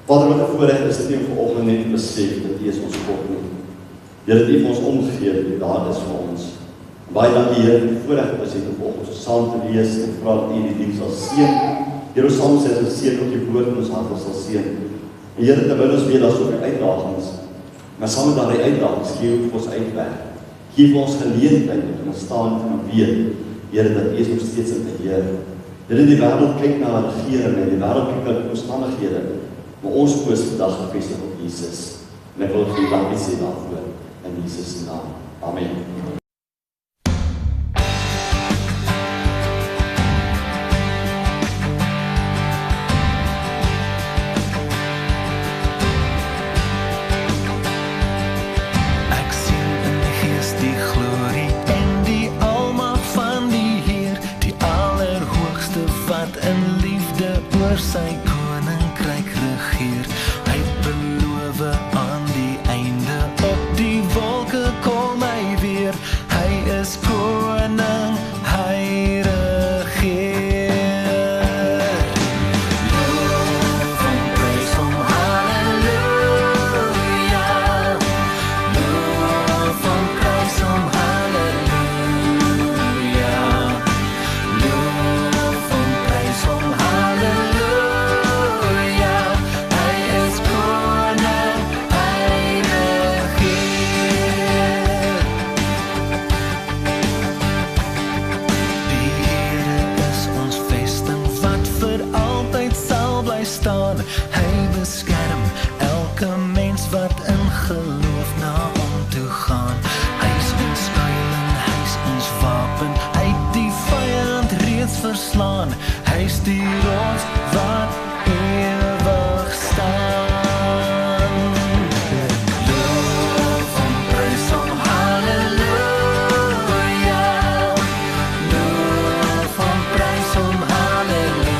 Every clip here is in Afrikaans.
Vader, wat 'n voorreg is dit nie om vanoggend net te besef dat U is ons God nie. Here, dat U vir ons omgegee het, U daar is vir ons. Baie dankie Here vir die voorreg wat ons het om vanoggend so saam te wees en vra dat U die diens sal seën. Here, ons saam sê dat seën ook die woord in ons harte sal seën. En Here, terwyl ons weet daar's ook uitdagings, maar saam met daardie uitdagings gee U vir ons uitweg. Gee vir ons geleentheid om te kan staan en weet, Here, dat U is nog steeds in beheer. Here, die wêreld kyk na regering en die wêreld kyk na omstandighede, maar ons fokus vandag gefestig op Jesus. En ek wil vir U dankie sê daarvoor in Jesus se naam. Amen. Sy koninkryk regeer, hy beloof aan die einde, op die wolke kom hy weer, hy is koning, hy regeer. Loof en prys hom, halleluja, loof en prys hom, halleluja, loof en prys hom, halleluja. Hy beskerm elke mens wat in geloof na hom toe gaan. Hy is ons skuiling, hy is ons wapen, hy het die vyand reeds verslaan. Hy is die rots wat ewig staan. Loof en prys hom, halleluja, loof en prys hom, halleluja.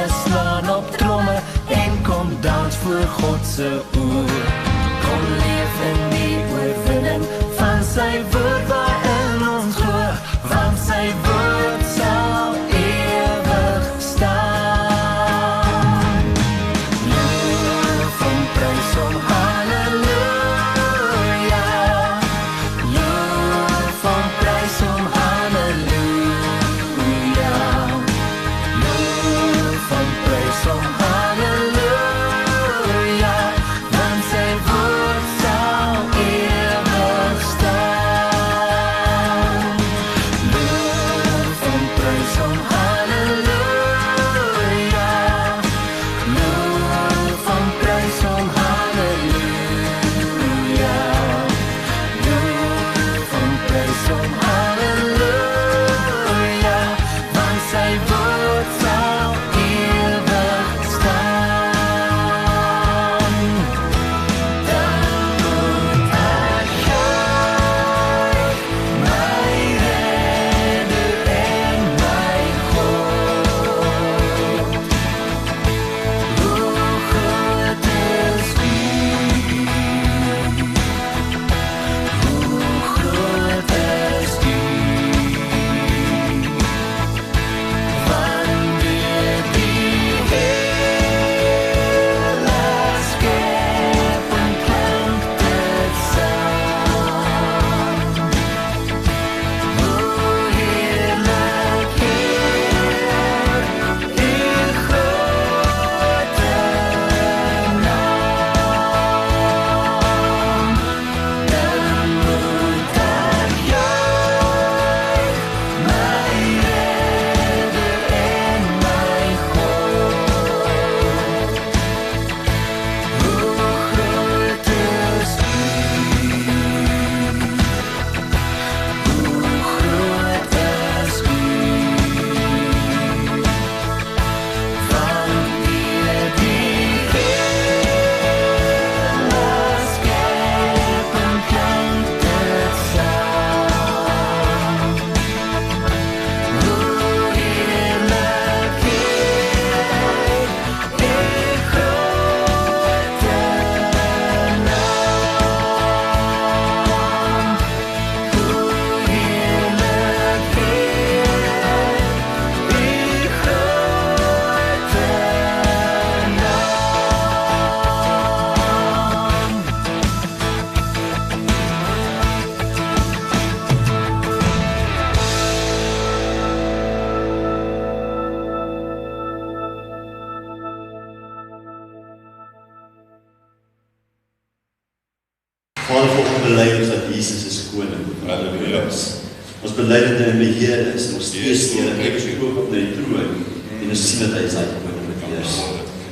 Slaan op tromme en kom dans voor God se oor. Kom leef in die oorwinning van sy woord waarin ons glo, want sy woord sal ewig staan. Loof en prys hom, halleluja, loof en prys hom, halleluja. Prys hom, halleluja, want sy Vader, ons bely ons dat Jesus is koning. Halleluja. Ons bely dat hy in beheer is, en ons steeds Here, kyk ons ook op na die troon, en ons sien dat hy sy koning heers.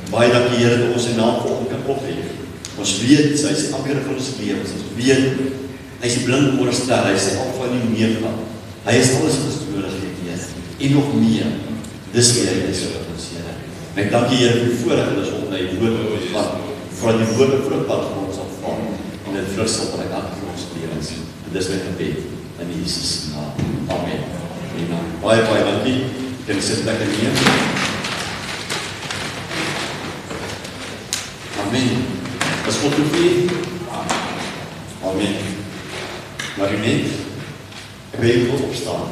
Baie dankie Here, dat ons sy naam volgende kan ophef. Ons weet, hy is die anker van ons lewens, ons weet, hy is die blinde morgenster, hy is die alfa en die omega. Hy is alles wat ons nodig het, Here, en nog meer. Dis wie hy is op ons, Here. En ek dankie Here vir die voorrecht dat ons op na die woord ontvat, voordat die woord vruchtbaar vir ons afval, en dit vrug sal bring aan vir ons lewens. En dis my gebed in Jesus naam. Amen. Amen. Baie dankie. Kan sit lekker neer. Amen. Is God toe vir? Amen. Maar u net, ek wil hier opstaan.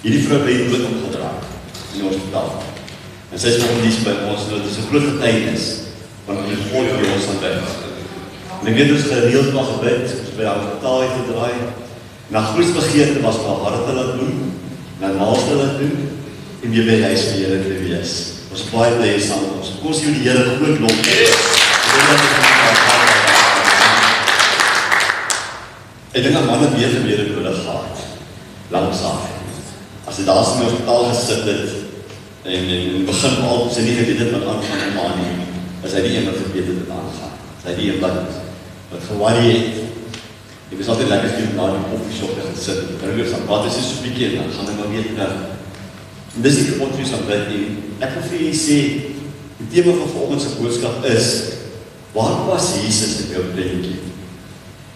Hierdie vrou het dood omgedra in die hospitaal. En sy is nog nie by ons, dit is 'n groot getuienis van die God vir ons aanbid. En ek weet ons gereeld maar gebid, ons by die hospitaal het gedraai. Na groetsbegeerte was my hart te laat doen, na naaste laat doen, en weer by die huis van die Here te wees. Ons is baie bly saam met ons. Kom ons sien die Here groot lof. Ek dink 'n man het weer nodig gehad. Langsaam. As hy daar in die hospitaal gesit het, en in die begin al, sy nie geweet het wat aangaan in maan nie, is hy die een wat geweet het wat aangaan. Is hy die een wat gewaardeer het. Ek was altyd lekker stuur na die koffieshop te gaan sit, en dan gaan praat, is so bietjie, dan gaan hy maar weer terug. En dis die gewondries aan bid, en ek wil vir julle sê, die thema van vanoggend se boodskap is, waar pas Jesus in jou prentjie?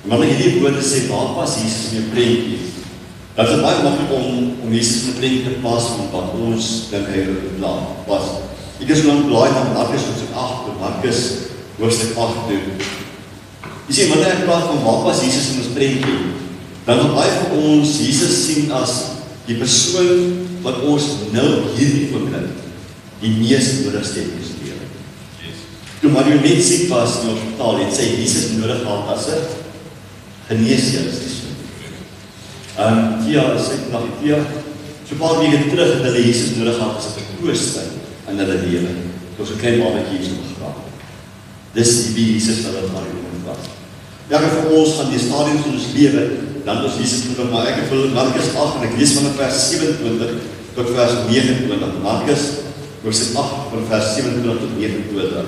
En wanneer jy die woorde sê, waar pas Jesus in jou prentjie? Dat is baie maklik om Jesus in die prentjie te pas, want ons dink hy pas. Ek is so lang blaai na Markus hoofstuk 8, Markus hoofstuk 8 toe. Jy sê, wanneer ek praat van waar pas Jesus in ons prentjie, dan gaan baie van ons Jesus sien as die persoon wat ons nou hierdie oomblik die mees nodigste in ons lewe. Toe Marionette siek was in die hospitaal, het sy Jesus nodig gehad as 'n geneesheer. Tia, so 'n paar weke terug het hulle Jesus nodig gehad as 'n vertroosting in hulle lewe. Toe so 'n klein babatjie is omgegaan. Dis die Jesus wat hulle Marionette was. Ja, vir ons van die stadiums van ons lewe, dan ons Jesus nodig, maar ek wil Markus 8 en ek lees van vers 27 tot vers 29. Markus hoofstuk 8 van vers 27 tot 29.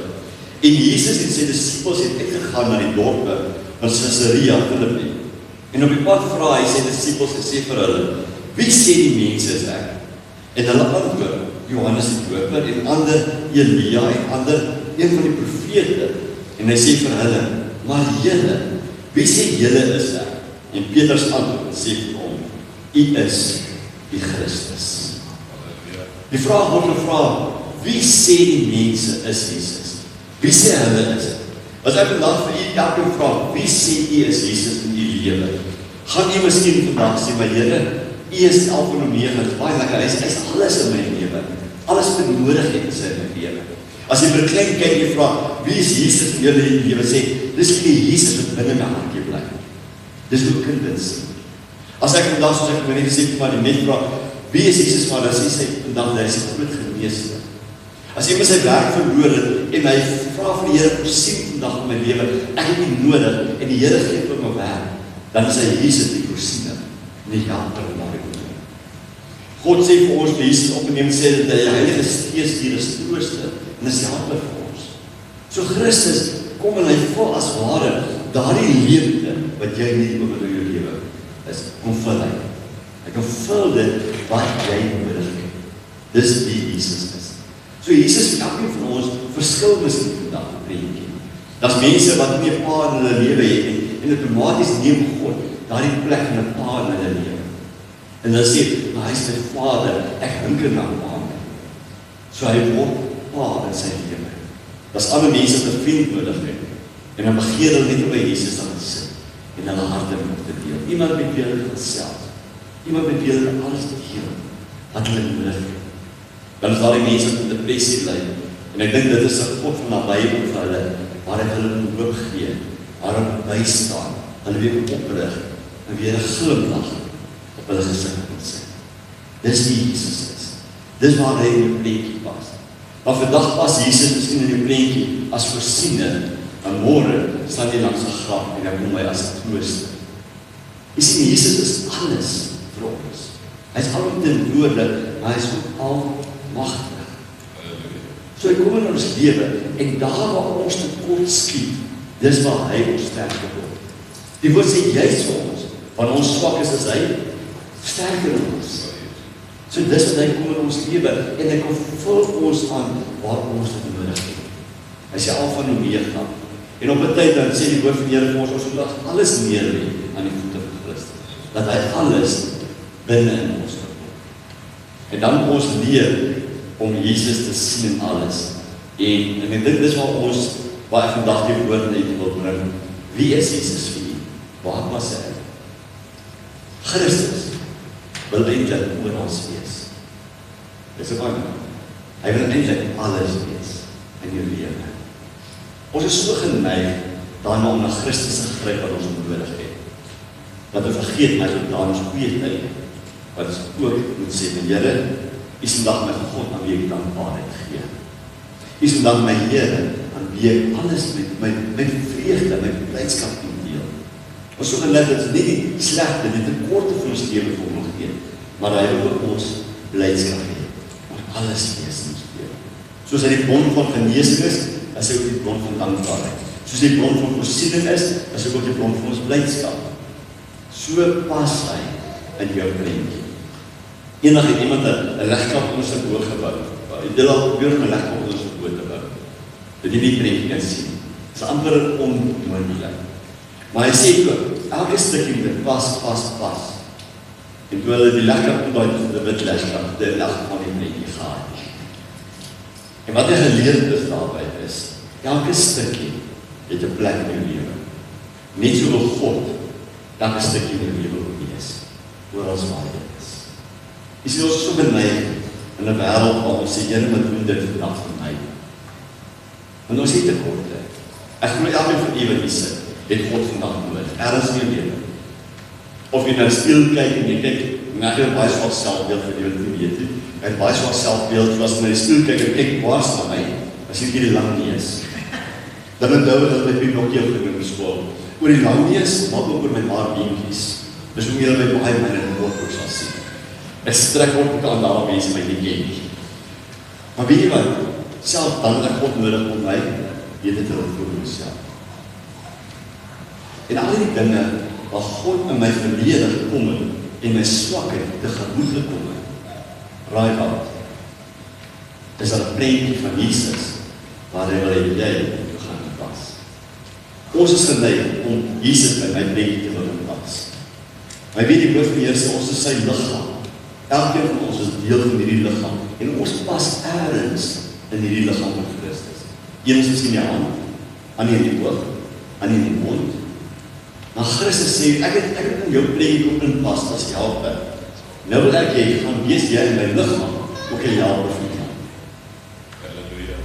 En Jesus en sy disippels het uitgegaan na die dorpe van Caesarea Philippi. En op die pad vra hy sy disippels en sê vir hulle, wie sê die mense is ek? En hulle antwoord, Johannes die Doper, en ander Elia, en ander een van die profete. En hy sê vir hulle, maar julle, wie sê julle is ek? En Petrus antwoord en sê vir hom, u is die Christus. Die vraag word gevra, wie sê die mense is Jesus? Wie sê hulle is? As ek vandag vir u elke vraag, wie sê u is Jesus in die lewe? Gaan u miskien vandag sê, maar Here, u is Alfa en Omega, baie lekker, hy is alles in my lewe. Alles benodig het is in my lewe. As jy vir 'n klein kindjie vra, wie is Jesus in julle lewe, sê, dis die Jesus wat binne my hartjie bly. Dis hoe kinders sien. As ek vandag, soos ek net gesê, maar die net vra, wie is Jesus van, dan sê sy vandag, hy is 'n groot geneesheer. As iemand sy werk verloor het, en hy vra vir die Here, voorsien vandag in my lewe, ek het nie nodig, en die Here gee vir my werk, dan is hy Jesus die voorsiener, en die helper en daar die God sê vir ons, vir Jesus opneem, sê dat die Heilige Gees hier is trooster, en is helper vir ons. So Christus, kom en hy vul as ware, daardie leemte, wat jy nie oor jou lewe is, kom vul hy. Hy kan vul dit, wat jy nodig het. Dis wie Jesus is. So Jesus vir elkeen van ons verskil miskien vandag op prentjie. Daar's mense wat nie 'n pa in hulle lewe het nie, en outomaties neem God daardie plek in 'n pa in hulle lewe. En hulle sê, maar hy is my Vader, ek hinker na hom. So hy word pa in sy lewe. Daar's ander mense wat 'n vriend nodig het, en dan begeer hulle net by Jesus aan te sit, en hulle harte met te deel. Iemand met wie hulle gesels, iemand met wie hulle alles te deel, wat hulle nodig het. Dan is daar die mense met depressie ly. En ek dink dit is 'n God van nabye vir hulle, waar hy hulle hoop gee, waar hulle bystaan, hulle weer oprig, en weer 'n glimlag op hulle gesig moet sit. Dis wie Jesus is. Dis waar hy in die prentjie pas. Maar vandag pas Jesus miskien in die prentjie as voorsiener En môre staan jy langs 'n graf en hy kom my as 'n trooster. Jy sien, Jesus is alles vir ons. Hy is alomteenwoordig, maar hy is ook almagtig. So hy kom in ons lewe en daar waar ons tekort skiet, dis waar hy ons sterker word. Die woord sê juist vir ons, wanneer ons swak is hy sterker in ons. So dis wat hy kom in ons lewe en hy kom vul ons aan waar ons dit nodig het. Hy sê Alfa en Omega. En op 'n tyd dan sê die woord van die Here vir ons moet alles neerlê aan die voete van Christus. Dat hy alles binne in ons wil. En dan ons leer om Jesus te sien in alles. En ek dink dis waar ons baie vandag die woord net wil bring. Wie is Jesus vir u? Waar was hy? Christus wil eintlik oral wees. Dis 'n baie. Hy wil eintlik alles wees in jou lewe. Ons is so geneig daarna om na Christus te gryp wat ons nodig het. Dat ons vergeet dat daar ons goeie tyd wat ons ook moet sê, Here, U is vandag my God aan wie ek dankbaarheid gee. U is vandag my Here aan wie ek alles met my vreugde, my blydskap kan deel. Ons so geneig dat ons nie die slegte, die tekorte van ons lewe vir hom gee, maar hy wil ook ons blydskap hê. Maar alles wees in ons lewe. Soos hy die bron van genesing is hy ook die bron van dankbaarheid. Soos die bron van voorsiening is hy ook die bron van ons blydskap. So pas hy in jou prentjie. Eendag het iemand 'n legkap onder sy boot gebou. Hy het al probeer om 'n legkap onder sy boot te bou. Dat jy die prentjie kan sien. Dit is amper onmoontlik. Maar hy sê ook, elke stukkie moet pas. En toe hulle die legkap toe die wit legkap, die leg van die prentjie gehad. En wat hy geleerd is daarby is, elke stukkie het 'n plek in jou lewe. Net so wil God elke stukkie in jou lewe ook wees, oral waar jy is. Jy sien ons so geneig in 'n wêreld waar ons sê, Here, wat doen dit vandag vir my? Want ons het tekorte. Ek glo elkeen van u wat hier sit, het God vandag nodig, ergens in jou lewe. Of jy na die spieël kyk en jy dink, ek het baie swak selfbeeld vir die wat nie weet nie. Ek het baie swak selfbeeld, soos ek na die spieël kyk en kyk, waar is my? As ek hier die lang neus. Dan onthou dat my Pinocchio gedoen in skool. Oor die lang neus, maar ook oor my paar beentjies. Dis hoe jy my baie myne in die woord ook sal sien. Ek strek ook aan daar mense my nie ken nie. Maar weet jy wat? Self dan het God nodig om my weet te roep vir myself. En al die dinge waar God in my verlede gekom het en my swakheid te gemoed gekom het. Raai wat? Dis 'n prentjie van Jesus waar hy wil hê jy moet gaan pas. Ons is geneig om Jesus by my prentjie te wil pas. Maar weet die woord van die Here sê ons is sy liggaam. Elkeen van ons is deel van hierdie liggaam en ons pas ergens in hierdie liggaam van Christus. Een is miskien die hand, ander in die oog, ander in die mond. Maar Christus sê, ek het in jou prentjie kom inpas as helper. Nou wil ek jy gaan wees jy in my liggaam, ook 'n helper vir my. Halleluja.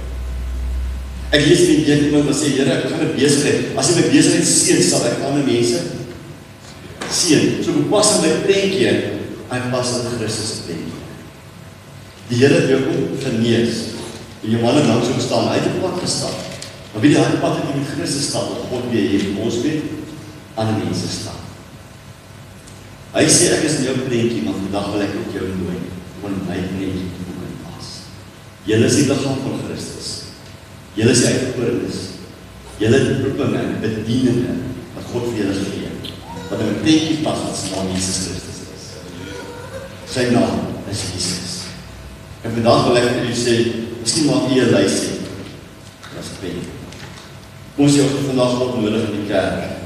Ek lees nie iemand wat sê, Here, ek gaan 'n besigheid. As jy my besigheid seën, sal ek ander mense seën. So ek pas in my prentjie, ek pas in Christus se prentjie. Die Here het jou kom genees. En jou manne langs hom staan, hy het 'n pad gestap. Maar wie die harde pad het jy met Christus stap, wat God weer hier ons weet, ander mense staan. Hy sê, ek is in jou prentjie, maar vandag wil ek ook jou nooi, om in my prentjie te kom en pas. Julle is die liggaam van Christus. Julle is die uitverkorenes. Julle het roepinge en bedieninge, wat God vir julle gee, wat in 'n prentjie pas, wat sy naam Jesus Christus is. Sy naam is Jesus. En vandag wil ek vir u sê, miskien maak u 'n lysie. Dat is prentjie. Ons sê ons vandag God nodig in die kerk.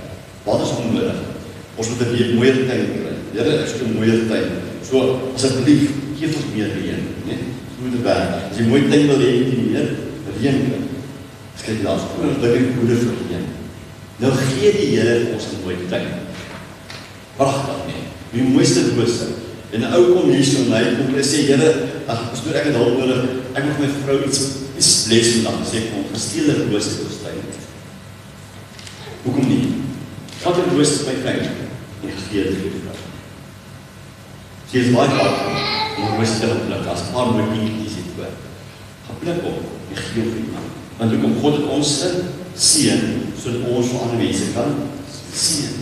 Wat is onnodig? Ons moet 'n mooier tyd kry. Here, ek soek 'n mooier tyd. So, asseblief, geef ons meer reën, né? So moet dit werk. As jy mooi tyd wil hê, moet jy meer reën kry. Skryf daar ons dink goeie vir reën. Nou gee die Here vir ons 'n mooi tyd. Pragtig, nee. Die mooiste rose. En 'n ou kom hier so na hy kom en sê, Here, pastoor, ek het hulp nodig. Ek moet my vrou iets bless vandag. Sê kom, gesteel 'n rose te bestry. Hoekom nie? Vat 'n rose by kyk en gee dit vir jou. Sy is baie hard om 'n rose te pluk as 'n paar mooi dingetjies het voor. Gaan pluk op en gee vir iemand. Want hoekom God het ons sin seën, sodat ons vir ander mense kan seën.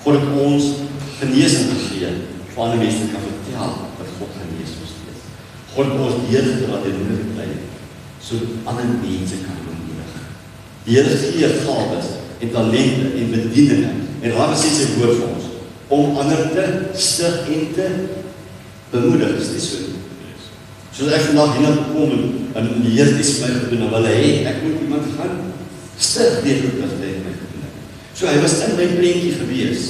God het ons genesing gegee, vir ander mense kan vertel dat God genees ons steeds. God het ons deurgedra in die tyd, sodat ander mense kan bemoedig. Die Here gee gawes en talente en bedieninge, en daar sê sy woord vir ons, om ander te stig en te bemoedig, is dit so. Soos ek vandag hier kom en die Here het my gedoen, en wil hy, ek moet iemand gaan stig deur wat hy my gedoen het. So hy was in my prentjie gewees.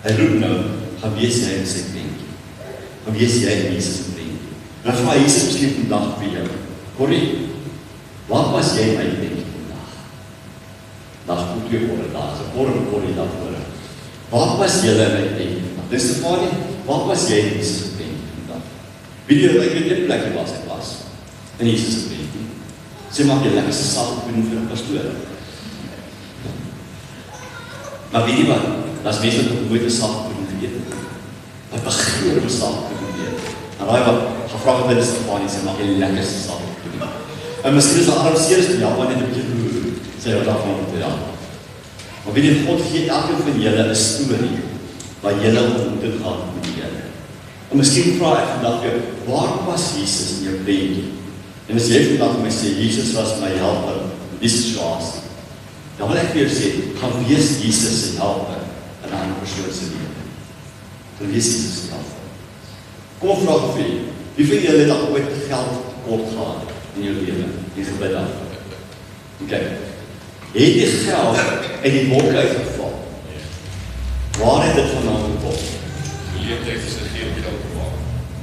Hy roep nou, gaan wees jy in sy prentjie. Gaan wees jy in Jesus prentjie. En dan vraag Jesus miskien vandag vir jou, Corrie, waar was jy in my prentjie vandag? Daar is goed 2 ore daar, so Corrie daar voor. Waar was jy in my prentjie vandag? Dis die vraag nie, waar was jy in Jesus prentjie vandag? Wie die ek weet die plek waar ek was, in Jesus prentjie. Sy maak jy lekkerste saak doen vir 'n pastoor. Maar weet jy wat? Dat is mense wat nooit 'n saak doen geëet het. Wat begeer om 'n saak te doen eet. En raai wat, gevra het in Stefanie, sy maak die lekkerste saak doen. En miskien is daar armseers in Japan net 'n bietjie roer, sê wat daarvan te ja. Maar weet jy, God gee elkeen van julle 'n storie, waar julle ontmoet gaan met die Here. En miskien vra ek vandag jou, waar was Jesus in jou prentjie? En as jy vandag my sê, Jesus was my helper in die situasie, dan wil ek vir jou sê, gaan wees Jesus se helper in 'n ander persoon se lewe. Gaan wees Jesus se helper. Kom ek vra vir jou, wie van julle het al ooit geld tekort gehad in jou lewe? Die gebid dan. Okay. Het die geld uit die wolke uitgeval? Waar het dit vandaan gekom? Die leeftijd is er geen geld geval.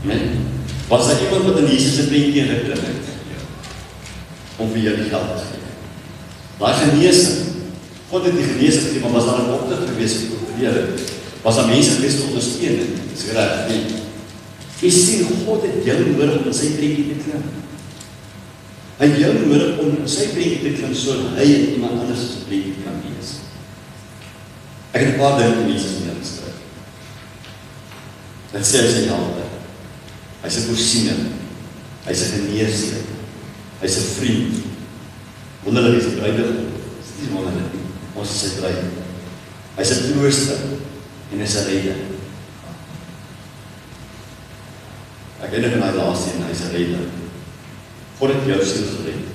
Nee. Was daar iemand wat in Jesus se prentjie ingeklim het? Om vir jou die geld te gee. Daai genesing, God het die genesing gegee, maar was daar 'n opdrag gewees vir oorlede? Was daar mense gewees te ondersteun? Dis reg, nee. Jy sien, God het jou nodig om in sy prentjie te klim. Hy het jou nodig om in sy prentjie te klim, sodat hy en iemand anders se prentjie kan wees. Ek het 'n paar dinge in Jesus neergeskryf. Dit sê hy sy helper. Hy is 'n voorsiener. Hy is 'n geneesheer. Hy is 'n vriend. Wonderlik is 'n bruidegom. Dit is wonderlik. Ons is sy bruid. Hy is 'n trooster en hy is 'n redder. Ek weet nie van hy laaste en hy is 'n redder. God het jou siel gered.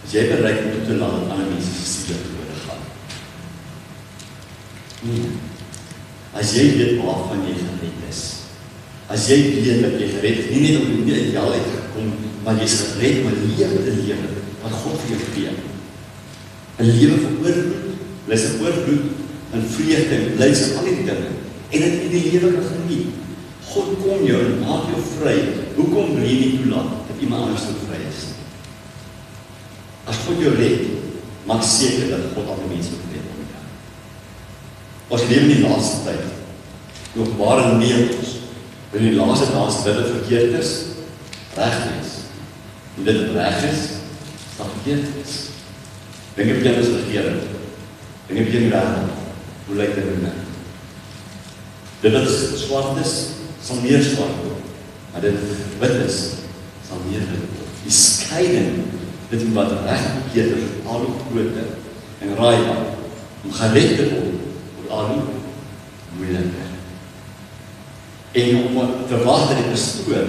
As jy bereid om te laat dat ander mense se siele verlore gaan. Nee. As jy weet waarvan jy gered is. As jy weet dat jy gered is, nie net om die ideaal uitgekom, maar jy is gered om 'n lewe wat God vir jou gee. 'n lewe van oorvloed, lus en oorvloed, en vreugde en blydskap en al die dinge. En dat jy die lewe kan geniet. God kom jou en maak jou vry. Hoekom wil jy nie toelaat dat iemand anders ook vry is? As God jou red, maak seker dat God ander mense ook red. Ons lewe in die laaste tyd. Die Openbaring leer ons, in die laaste dae dit wat verkeerd is, reg is. En dit wat reg is, wat verkeerd is. Dink op jou as regering. Dink op jou in die wêreld. Hoe lyk dit nou? Dit wat swart is, sal meer swart word. Maar dit wit is, sal meer wit word. Die skeiding, dit wat reg en verkeerd is, al hoe groter en raaibaar, om gered te word, word al hoe moeiliker. En om te wag dat die pastoor,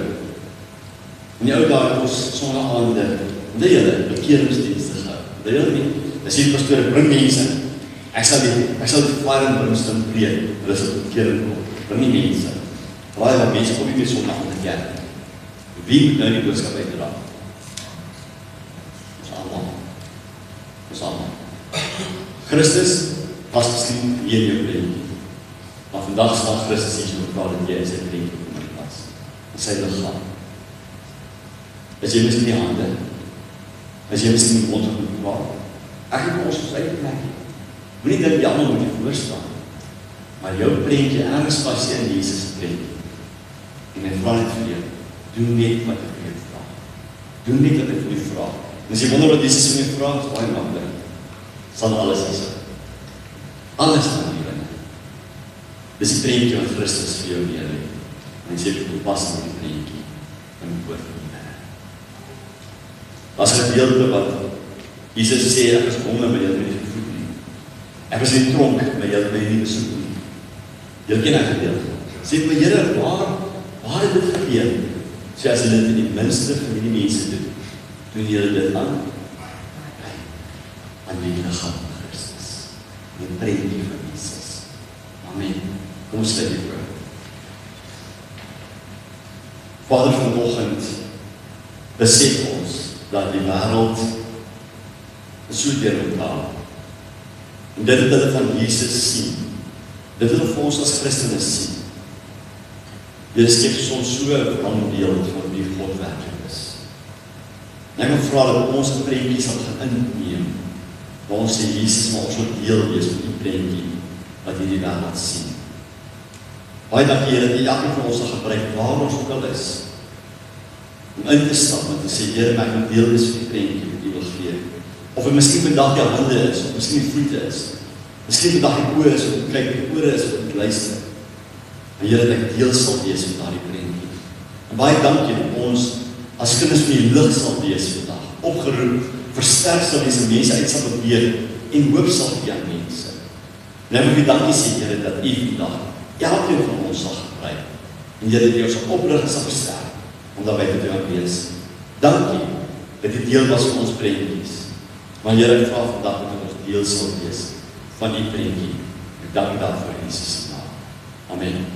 in die ou dae het ons sonnaande, die hele bekeringsdienste gehou. Die hele nie, as die pastoor bring mense, ek sal die fire en brimstone preek, hulle sal bekering kom, bring nie mense. Raai wat mense kom nie meer sondag aan die kerk. Wie moet nou die boodskap uitdra? Ons almal. Christus was miskien hier in jou prentjie. Maar vandag staan Christus hier so vra dat jy in sy prentjie kom in pas. In sy liggaam. As jy miskien die hande, as jy miskien die mond moet praat, ek het ons op sy plek. Moenie dink jy almal moet jy voorstaan. Maar jou prentjie, ergens pas jy in Jesus prentjie. En hy vra net vir jou, doen net wat ek vir jou vra. Doen net wat ek vir jou vra. En as jy wonder wat Jesus vir jou vra, is baie maklik. Sal alles is. Alles van die binne. Dis die prentjie wat Christus vir jou neer lê. En hy sê vir toepas met die prentjie in die woord van die Here. As 'n gedeelte wat Jesus sê, ek is honger, maar jy het my nie gevoed nie. Ek was in die tronk, maar jy het my nie besoek nie. Jy ken ek gedeelte. Sê my Here, waar het dit gebeur? Sê as jy dit in die minste van die mense doen jy dit aan die liggaam van Christus. Die prentjie van Jesus. Amen. Kom ons sluit die oor. Vader, vanoggend besef ons dat die wêreld so deurmekaar. En dit het hulle van Jesus sien. Dit het hulle vir ons as Christene sien. Dit skep soms so 'n wanbeeld van wie God werklik is. En ek wil vra dat ons 'n prentjie sal gaan inneem. Waar ons sê Jesus, maar ons wil deel wees met die prentjie wat hierdie wêreld sien. Baie dankie Here dat elkeen van ons sal gebruik waar ons ook al is. Om in te stap en te sê, Here, ek wil deel wees van die prentjie wat U wil gee. Of het miskien vandag die hande is, of miskien die voete is. Miskien vandag die oë is, of kyk die ore is, of die luister. En Here, dat ek deel sal wees met daardie prentjie. En baie dankie dat ons as kinders van die lig sal wees vandag. Opgeroep, versterk sal wees en mense uit sal beweeg en hoop sal gee aan mense. En ek wil U dankie sê, Here, dat U vandag elkeen van ons sal gebruik. En Here, dat U ons sal oprig en sal versterk om daarby te doen wees. Dankie dat U deel was van ons prentjies. Maar Here, ek vra vandag dat ons deel sal wees van die prentjie. Ek dank daarvoor in Jesus' naam. Amen.